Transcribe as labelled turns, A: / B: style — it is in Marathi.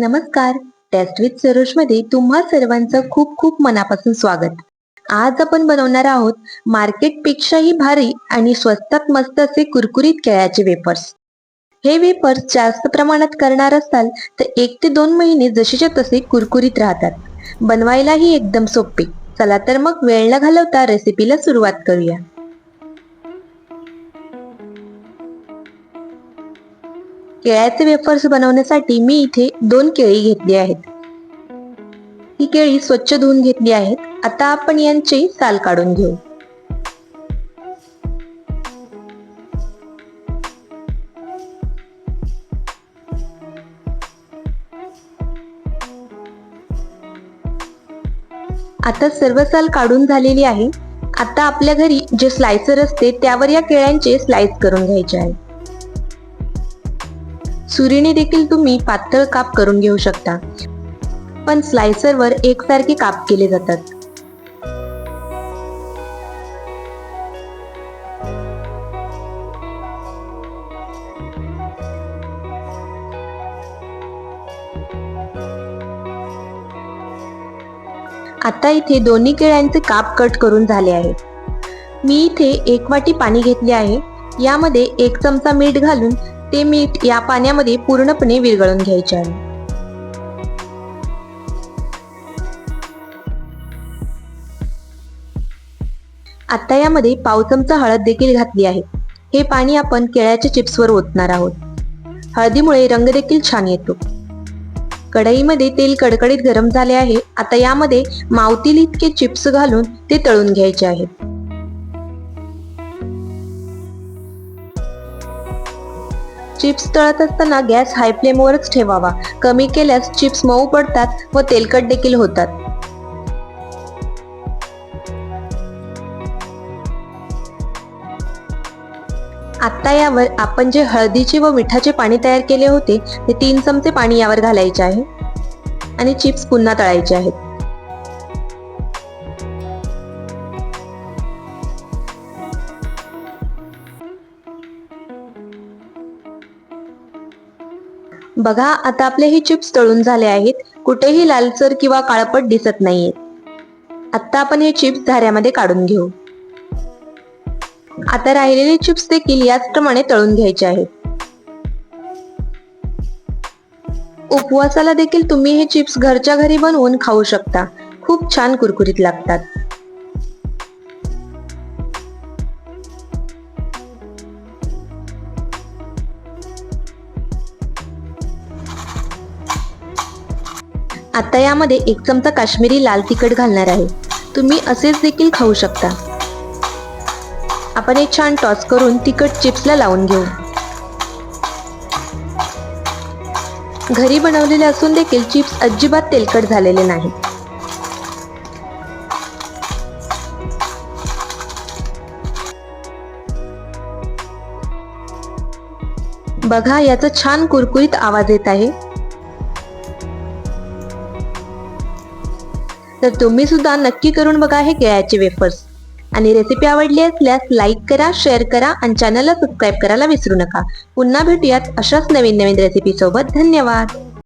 A: नमस्कार. टेस्ट विथ सरोज मध्ये तुम्हा सर्वांचं खूप खूप मनापासून स्वागत. आज आपण बनवणार आहोत मार्केट पेक्षाही भारी आणि स्वस्तात मस्त असे कुरकुरीत केळ्याचे वेफर्स. हे वेफर्स जास्त प्रमाणात करणार असाल तर 1 ते 2 महिने जसेच्या तसे कुरकुरीत राहतात. बनवायलाही एकदम सोपे. चला तर मग वेळ न घालवता रेसिपीला सुरुवात करूया. केळ्याचे वेफर्स बनवण्यासाठी मी इथे 2 केळी घेतली आहेत. ही केळी स्वच्छ धुवून घेतली आहेत. आता आपण यांची साल काढून घेऊ. आता सर्व साल काढून झालेली आहे. आता आपल्या घरी जे स्लायसर असते त्यावर या केळ्यांचे स्लाइस करून घ्यायचे आहे. सुरीने देखील तुम्ही पातळ काप करून घेऊ शकता, पण स्लायसरवर एकसारखे काप केले जातात. आता इथे दोन्ही केळ्यांचे काप कट करून झाले आहे. मी इथे 1 वाटी पाणी घेतले आहे. यामध्ये 1 चमचा मीठ घालून ते मीठ या पाण्यामध्ये पूर्णपणे विरघळून घ्यायचे आहे. आता यामध्ये पाव चमचा हळद देखील घातली आहे. हे पाणी आपण केळ्याच्या चिप्सवर ओतणार आहोत. हळदीमुळे रंग देखील छान येतो. कढईमध्ये तेल कडकडीत गरम झाले आहे. आता यामध्ये मावतील इतके चिप्स घालून ते तळून घ्यायचे आहेत. चिप्स तळत असताना गॅस हाय फ्लेमवरच ठेवावा. कमी केल्यास चिप्स मऊ पडतात व तेलकट देखील होतात. आता यावर आपण जे हळदीचे व मिठाचे पाणी तयार केले होते ते 3 चमचे पाणी यावर घालायचे आहे आणि चिप्स पुन्हा तळायचे आहेत. बघा, आता आपले हे चिप्स तळून झाले आहेत. कुठेही लालसर किंवा काळपट दिसत नाहीये. आता आपण हे चिप्स झाऱ्यामध्ये काढून घेऊ. आता राहिलेले चिप्स देखील याचप्रमाणे तळून घ्यायचे आहेत. उपवासाला देखील तुम्ही हे चिप्स घरच्या घरी बनवून खाऊ शकता. खूप छान कुरकुरीत लागतात. आता यामध्ये 1 चमचा काश्मीरी लाल तिखट घालणार आहे. तुम्ही असेच देखील खाऊ शकता. आपण एक छान टॉस करून तिखट चिप्सला लावून घेऊ. घरी बनवलेले असून देखील चिप्स अजिबात तेलकट झालेले नाही. बघा, याचा छान कुरकुरीत आवाज येत आहे. तर तुम्ही सुद्धा नक्की करून बघा हे केळ्याचे वेफर्स. आणि रेसिपी आवडली असल्यास लाईक करा, शेअर करा आणि चॅनलला सबस्क्राईब करायला विसरू नका. पुन्हा भेटूयात अशाच नवीन रेसिपी सोबत. धन्यवाद.